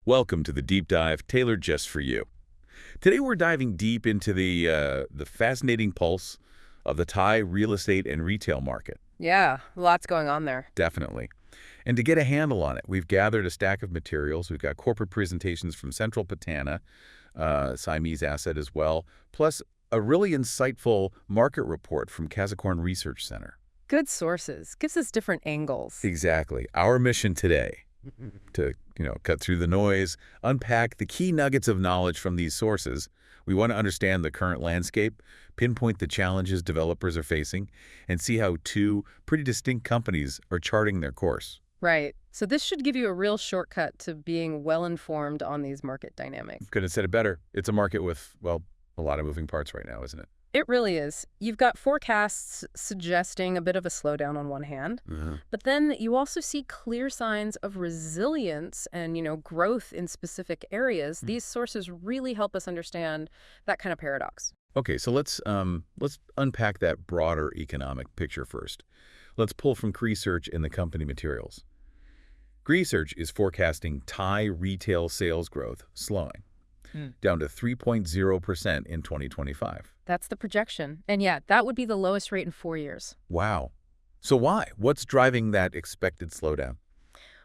Welcome to the deep dive tailored just for you. Today we're diving deep into the fascinating pulse of the Thai real estate and retail market. Yeah, lots going on there. Definitely. And to get a handle on it, we've gathered a stack of materials. We've got corporate presentations from Central Patana, Siamese asset as well, plus a really insightful market report from Kazakhstan Research Center. Good sources. Gives us different angles. Exactly. Our mission today to, cut through the noise, unpack the key nuggets of knowledge from these sources. We want to understand the current landscape, pinpoint the challenges developers are facing, and see how two pretty distinct companies are charting their course. Right. So this should give you a real shortcut to being well-informed on these market dynamics. Couldn't have said it better. It's a market with, well, a lot of moving parts right now, isn't it? It really is. You've got forecasts suggesting a bit of a slowdown on one hand, but then you also see clear signs of resilience and, growth in specific areas. These sources really help us understand that kind of paradox. Okay, so let's unpack that broader economic picture first. Let's pull from Research in the company materials. Research is forecasting Thai retail sales growth slowing, down to 3.0% in 2025. That's the projection. And yeah, that would be the lowest rate in 4 years. Wow. So why? What's driving that expected slowdown?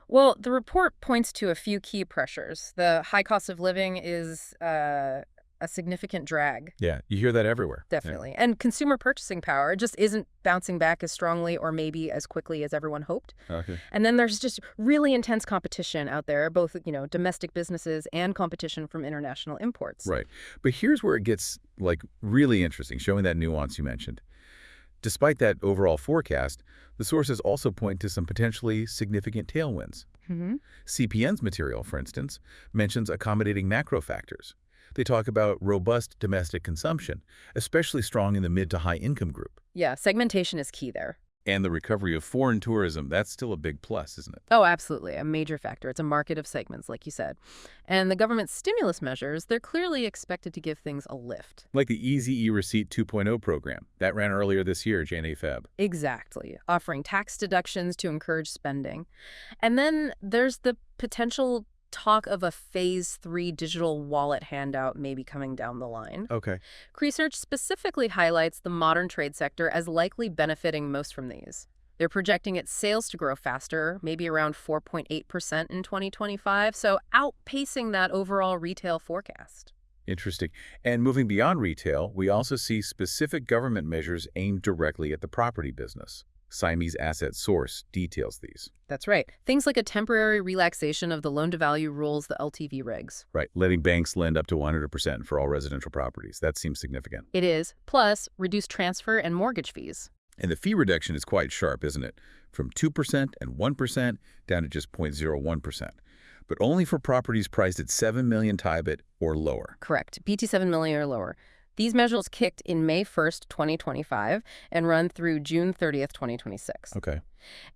Well, the report points to a few key pressures. The high cost of living is a significant drag. Yeah, you hear that everywhere. Definitely. Yeah. And consumer purchasing power just isn't bouncing back as strongly or maybe as quickly as everyone hoped. Okay. And then there's just really intense competition out there, both, domestic businesses and competition from international imports. Right. But here's where it gets, really interesting, showing that nuance you mentioned. Despite that overall forecast, the sources also point to some potentially significant tailwinds. CPN's material, for instance, mentions accommodating macro factors. They talk about robust domestic consumption, especially strong in the mid to high income group. Yeah, segmentation is key there. And the recovery of foreign tourism, that's still a big plus, isn't it? Oh, absolutely. A major factor. It's a market of segments, like you said. And the government's stimulus measures, they're clearly expected to give things a lift. Like the Easy E-Receipt 2.0 program. That ran earlier this year, Jan-A-Feb. Exactly. Offering tax deductions to encourage spending. And then there's the potential talk of a phase 3 digital wallet handout maybe coming down the line. Okay. Research specifically highlights the modern trade sector as likely benefiting most from these. They're projecting its sales to grow faster, maybe around 4.8% in 2025, so outpacing that overall retail forecast. Interesting. And moving beyond retail, we also see specific government measures aimed directly at the property business. Siamese Asset Source details these. That's right. Things like a temporary relaxation of the loan-to-value rules, the LTV regs. Right, letting banks lend up to 100% for all residential properties. That seems significant. It is. Plus, reduced transfer and mortgage fees. And the fee reduction is quite sharp, isn't it? From 2% and 1% down to just 0.01%. But only for properties priced at 7 million Thai baht or lower. Correct. BT 7 million or lower. These measures kicked in May 1st, 2025, and run through June 30th, 2026. Okay.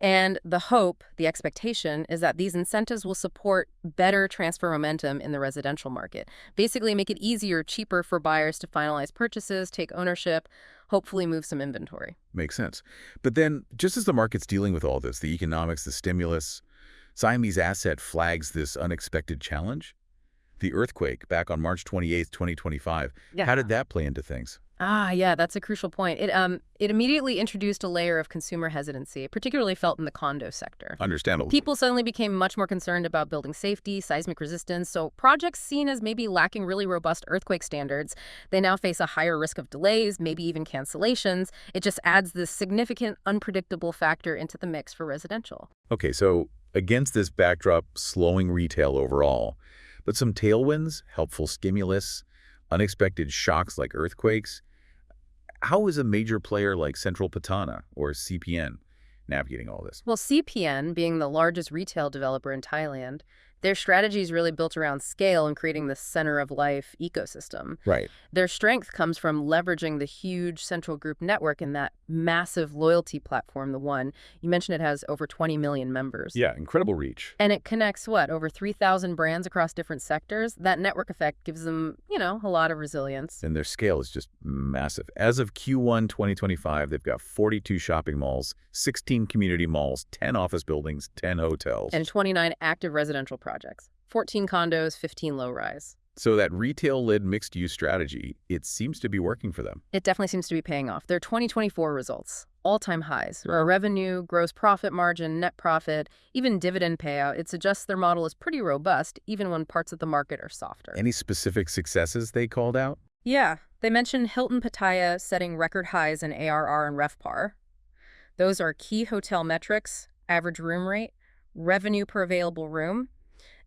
And the hope, the expectation, is that these incentives will support better transfer momentum in the residential market. Basically make it easier, cheaper for buyers to finalize purchases, take ownership, hopefully move some inventory. Makes sense. But then, just as the market's dealing with all this, the economics, the stimulus, Siamese Asset flags this unexpected challenge. The earthquake back on March 28th, 2025. Yeah. How did that play into things? Yeah, that's a crucial point. It immediately introduced a layer of consumer hesitancy, particularly felt in the condo sector. Understandable. People suddenly became much more concerned about building safety, seismic resistance, so projects seen as maybe lacking really robust earthquake standards, they now face a higher risk of delays, maybe even cancellations. It just adds this significant, unpredictable factor into the mix for residential. Okay, so against this backdrop, slowing retail overall, but some tailwinds, helpful stimulus, unexpected shocks like earthquakes. How is a major player like Central Patana or CPN navigating all this? Well, CPN, being the largest retail developer in Thailand, their strategy is really built around scale and creating the center-of-life ecosystem. Right. Their strength comes from leveraging the huge central group network and that massive loyalty platform, the One. You mentioned it has over 20 million members. Yeah, incredible reach. And it connects, over 3,000 brands across different sectors. That network effect gives them, a lot of resilience. And their scale is just massive. As of Q1 2025, they've got 42 shopping malls, 16 community malls, 10 office buildings, 10 hotels. And 29 active residential projects. 14 condos, 15 low-rise. So that retail-led mixed-use strategy, it seems to be working for them. It definitely seems to be paying off. Their 2024 results, all-time highs. Revenue, gross profit margin, net profit, even dividend payout. It suggests their model is pretty robust, even when parts of the market are softer. Any specific successes they called out? Yeah. They mentioned Hilton Pattaya setting record highs in ARR and RevPAR. Those are key hotel metrics, average room rate, revenue per available room,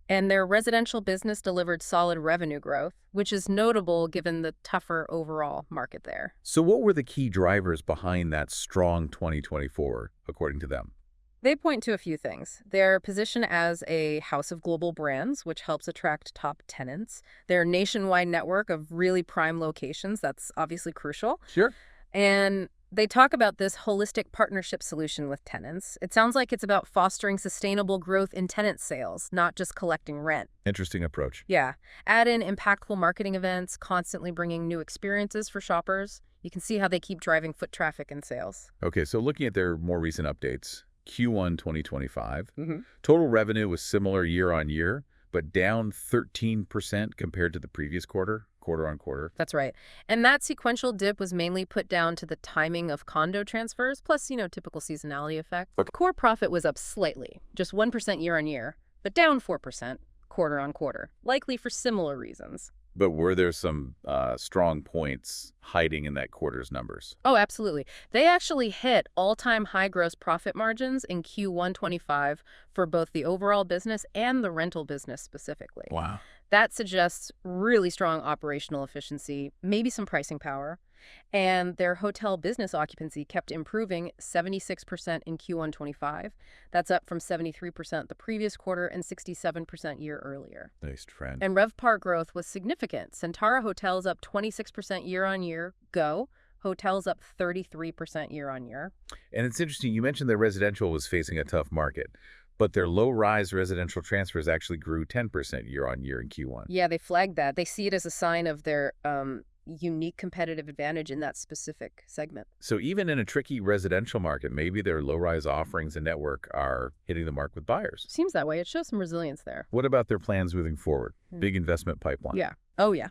and their residential business delivered solid revenue growth, which is notable given the tougher overall market there. So what were the key drivers behind that strong 2024, according to them? They point to a few things. Their position as a house of global brands, which helps attract top tenants. Their nationwide network of really prime locations, that's obviously crucial. Sure. And they talk about this holistic partnership solution with tenants. It sounds like it's about fostering sustainable growth in tenant sales, not just collecting rent. Interesting approach. Yeah. Add in impactful marketing events, constantly bringing new experiences for shoppers. You can see how they keep driving foot traffic and sales. Okay, so looking at their more recent updates, Q1 2025, total revenue was similar year on year, but down 13% compared to the previous quarter on quarter. That's right. And that sequential dip was mainly put down to the timing of condo transfers, plus, typical seasonality effect. Okay. Core profit was up slightly, just 1% year on year, but down 4% quarter on quarter, likely for similar reasons. But were there some strong points hiding in that quarter's numbers? Oh, absolutely. They actually hit all-time high gross profit margins in Q1 25 for both the overall business and the rental business specifically. Wow. That suggests really strong operational efficiency, maybe some pricing power. And their hotel business occupancy kept improving 76% in Q1 25. That's up from 73% the previous quarter and 67% year earlier. Nice trend. And RevPAR growth was significant. Centara Hotels up 26% year on year. Go. Hotels up 33% year on year. And it's interesting, you mentioned that residential was facing a tough market, but their low-rise residential transfers actually grew 10% year on year in Q1. Yeah, they flagged that. They see it as a sign of their unique competitive advantage in that specific segment. So even in a tricky residential market, maybe their low-rise offerings and network are hitting the mark with buyers. Seems that way. It shows some resilience there. What about their plans moving forward? Big investment pipeline. Yeah. Oh, yeah.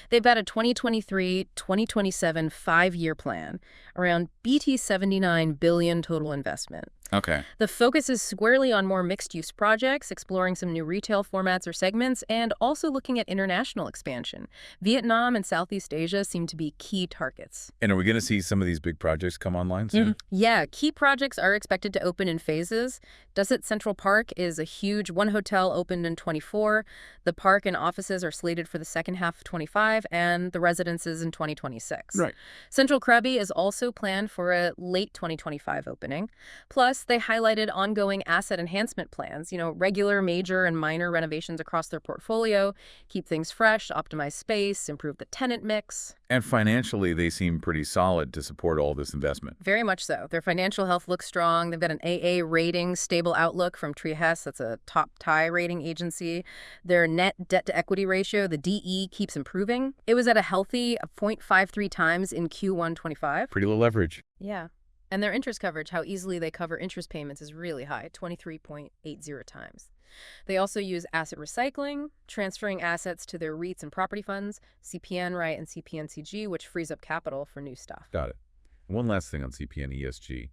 They've got a 2023-2027 5-year plan around BT 79 billion total investment. Okay. The focus is squarely on more mixed-use projects, exploring some new retail formats or segments, and also looking at international expansion. Vietnam and Southeast Asia seem to be key targets. And are we going to see some of these big projects come online soon? Yeah, key projects are expected to open in phases. Dusit Central Park is a huge one hotel opened in 24. The park and offices are slated for the second half of 25, and the residences in 2026. Right. Central Krabi is also planned for a late 2025 opening. Plus, they highlighted ongoing asset enhancement plans, regular, major, and minor renovations across their portfolio, keep things fresh, optimize space, improve the tenant mix. And financially, they seem pretty solid to support all this investment. Very much so. Their financial health looks strong. They've got an AA rating, stable outlook from Trieste. That's a top Thai rating agency. Their net debt-to-equity ratio, the DE, keeps improving. It was at a healthy 0.53 times in Q1 25. Pretty low leverage. Yeah. And their interest coverage, how easily they cover interest payments, is really high, 23.80 times. They also use asset recycling, transferring assets to their REITs and property funds, CPN, right, and CPNCG, which frees up capital for new stuff. Got it. One last thing on CPN ESG.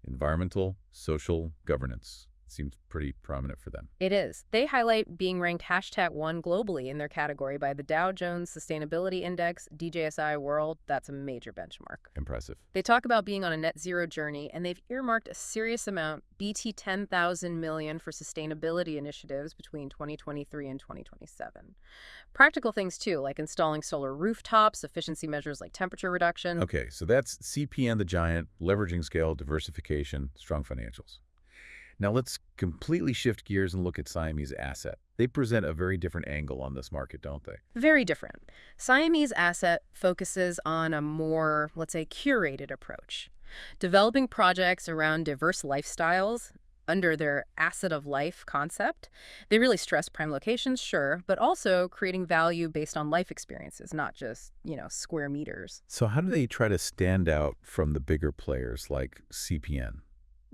Environmental, social, governance. Seems pretty prominent for them. It is. They highlight being ranked #1 globally in their category by the Dow Jones Sustainability Index, DJSI World. That's a major benchmark. Impressive. They talk about being on a net zero journey, and they've earmarked a serious amount, BT 10,000 million, for sustainability initiatives between 2023 and 2027. Practical things, too, like installing solar rooftops, efficiency measures like temperature reduction. Okay, so that's CPN the giant, leveraging scale, diversification, strong financials. Now let's completely shift gears and look at Siamese Asset. They present a very different angle on this market, don't they? Very different. Siamese Asset focuses on a more, let's say, curated approach, developing projects around diverse lifestyles under their asset of life concept. They really stress prime locations, sure, but also creating value based on life experiences, not just, square meters. So how do they try to stand out from the bigger players like CPN?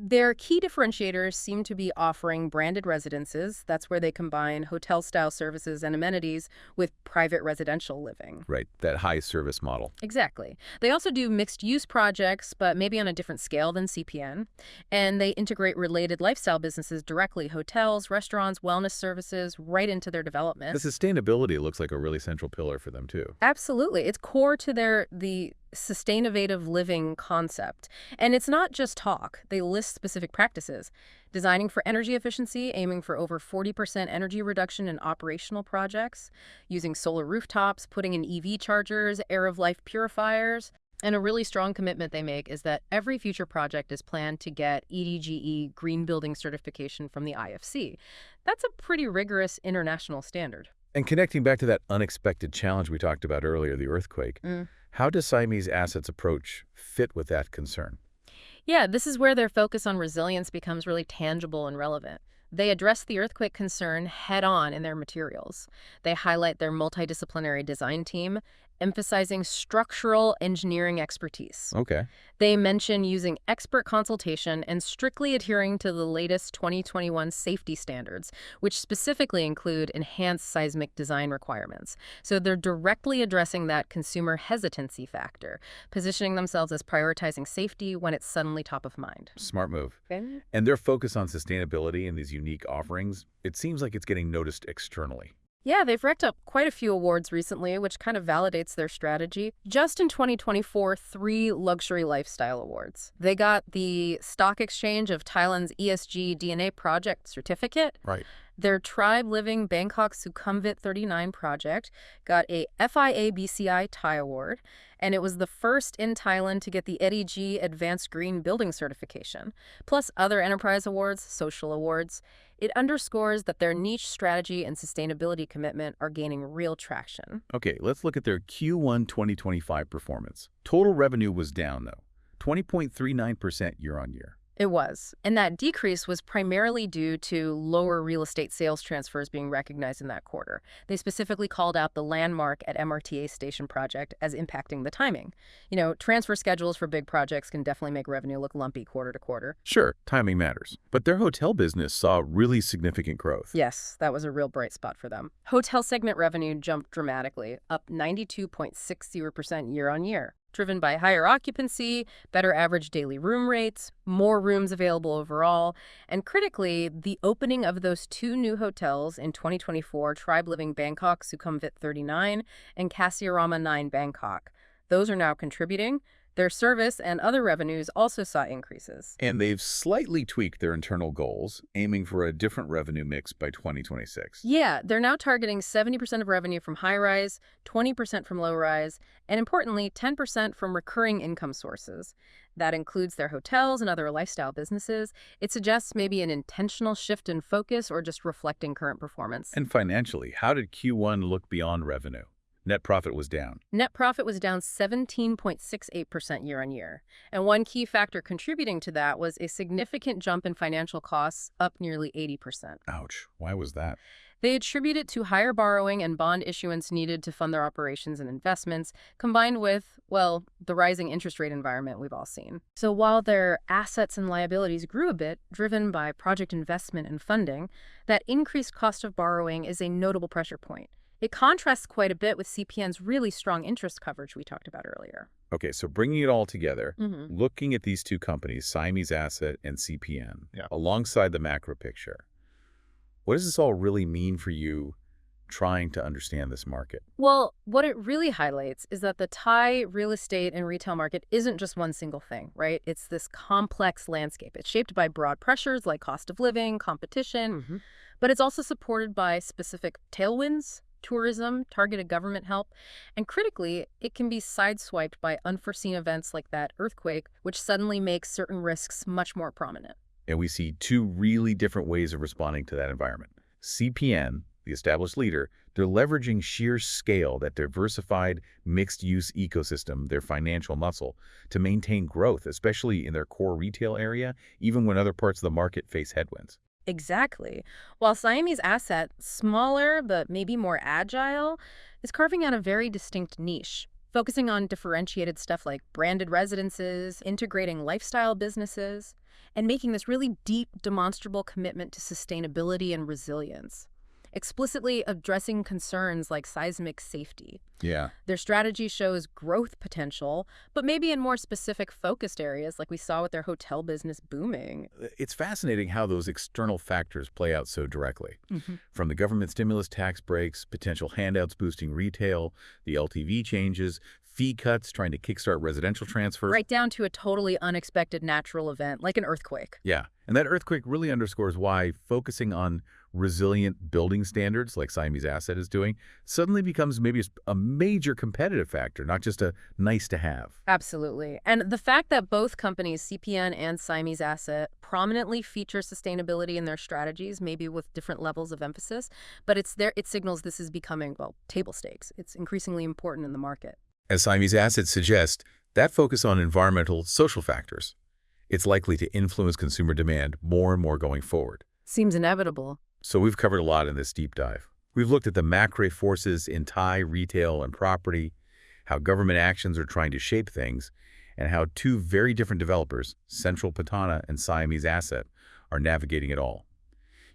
Their key differentiators seem to be offering branded residences. That's where they combine hotel-style services and amenities with private residential living. Right, that high service model. Exactly. They also do mixed-use projects, but maybe on a different scale than CPN. And they integrate related lifestyle businesses directly, hotels, restaurants, wellness services, right into their development. The sustainability looks like a really central pillar for them, too. Absolutely. It's core to the sustainable living concept. And it's not just talk. They list specific practices. Designing for energy efficiency, aiming for over 40% energy reduction in operational projects, using solar rooftops, putting in EV chargers, air-of-life purifiers. And a really strong commitment they make is that every future project is planned to get EDGE Green Building Certification from the IFC. That's a pretty rigorous international standard. And connecting back to that unexpected challenge we talked about earlier, the earthquake, how does Siamese Asset's approach fit with that concern? Yeah, this is where their focus on resilience becomes really tangible and relevant. They address the earthquake concern head-on in their materials. They highlight their multidisciplinary design team, emphasizing structural engineering expertise. Okay. They mention using expert consultation and strictly adhering to the latest 2021 safety standards, which specifically include enhanced seismic design requirements. So they're directly addressing that consumer hesitancy factor, positioning themselves as prioritizing safety when it's suddenly top of mind. Smart move. Okay. And their focus on sustainability and these unique offerings, it seems like it's getting noticed externally. Yeah, they've racked up quite a few awards recently, which kind of validates their strategy. Just in 2024, 3 luxury lifestyle awards. They got the Stock Exchange of Thailand's ESG DNA Project Certificate. Right. Their Tribe Living Bangkok Sukhumvit 39 project got a FIA BCI Thai Award, and it was the first in Thailand to get the EDG Advanced Green Building Certification, plus other enterprise awards, social awards. It underscores that their niche strategy and sustainability commitment are gaining real traction. Okay, let's look at their Q1 2025 performance. Total revenue was down, though, 20.39% year-on-year. It was. And that decrease was primarily due to lower real estate sales transfers being recognized in that quarter. They specifically called out the Landmark at MRTA Station project as impacting the timing. You know, transfer schedules for big projects can definitely make revenue look lumpy quarter to quarter. Sure, timing matters. But their hotel business saw really significant growth. Yes, that was a real bright spot for them. Hotel segment revenue jumped dramatically, up 92.60% year-on-year. Driven by higher occupancy, better average daily room rates, more rooms available overall, and critically, the opening of those 2 new hotels in 2024, Tribe Living Bangkok Sukhumvit 39 and Kasiarama 9 Bangkok. Those are now contributing. Their service and other revenues also saw increases. And they've slightly tweaked their internal goals, aiming for a different revenue mix by 2026. Yeah, they're now targeting 70% of revenue from high-rise, 20% from low-rise, and importantly, 10% from recurring income sources. That includes their hotels and other lifestyle businesses. It suggests maybe an intentional shift in focus or just reflecting current performance. And financially, how did Q1 look beyond revenue? Net profit was down. Net profit was down 17.68% year-on-year. And one key factor contributing to that was a significant jump in financial costs, up nearly 80%. Ouch. Why was that? They attribute it to higher borrowing and bond issuance needed to fund their operations and investments, combined with, well, the rising interest rate environment we've all seen. So while their assets and liabilities grew a bit, driven by project investment and funding, that increased cost of borrowing is a notable pressure point. It contrasts quite a bit with CPN's really strong interest coverage we talked about earlier. Okay, so bringing it all together, looking at these 2 companies, Siamese Asset and CPN, alongside the macro picture, what does this all really mean for you trying to understand this market? Well, what it really highlights is that the Thai real estate and retail market isn't just one single thing, right? It's this complex landscape. It's shaped by broad pressures like cost of living, competition, but it's also supported by specific tailwinds, tourism, targeted government help, and critically, it can be sideswiped by unforeseen events like that earthquake, which suddenly makes certain risks much more prominent. And we see 2 really different ways of responding to that environment. CPN, the established leader, they're leveraging sheer scale, that diversified, mixed-use ecosystem, their financial muscle, to maintain growth, especially in their core retail area, even when other parts of the market face headwinds. Exactly. While Siamese Asset, smaller but maybe more agile, is carving out a very distinct niche, focusing on differentiated stuff like branded residences, integrating lifestyle businesses. and making this really deep, demonstrable commitment to sustainability and resilience, explicitly addressing concerns like seismic safety. Yeah. Their strategy shows growth potential, but maybe in more specific focused areas like we saw with their hotel business booming. It's fascinating how those external factors play out so directly. Mm-hmm. From the government stimulus tax breaks, potential handouts boosting retail, the LTV changes, fee cuts trying to kickstart residential transfers. Right down to a totally unexpected natural event, like an earthquake. Yeah, and that earthquake really underscores why focusing on resilient building standards, like Siamese Asset is doing, suddenly becomes maybe a major competitive factor, not just a nice to have. Absolutely. And the fact that both companies, CPN and Siamese Asset, prominently feature sustainability in their strategies, maybe with different levels of emphasis, but it signals this is becoming, well, table stakes. It's increasingly important in the market. As Siamese Asset suggests, that focus on environmental, social factors, it's likely to influence consumer demand more and more going forward. Seems inevitable. So we've covered a lot in this deep dive. We've looked at the macro forces in Thai retail and property, how government actions are trying to shape things, and how two very different developers, Central Patana and Siamese Asset, are navigating it all.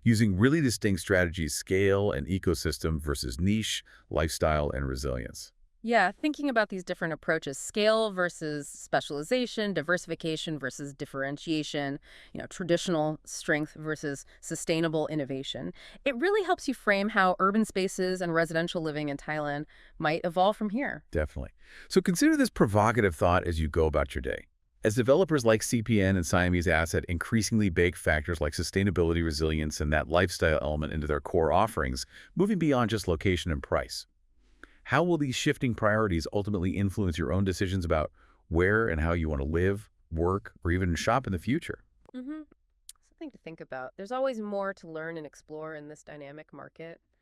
Using really distinct strategies, scale and ecosystem versus niche, lifestyle, and resilience. Yeah, thinking about these different approaches, scale versus specialization, diversification versus differentiation, traditional strength versus sustainable innovation. It really helps you frame how urban spaces and residential living in Thailand might evolve from here. Definitely. So consider this provocative thought as you go about your day. As developers like CPN and Siamese Asset increasingly bake factors like sustainability, resilience, and that lifestyle element into their core offerings, moving beyond just location and price. How will these shifting priorities ultimately influence your own decisions about where and how you want to live, work, or even shop in the future? Mm-hmm. Something to think about. There's always more to learn and explore in this dynamic market.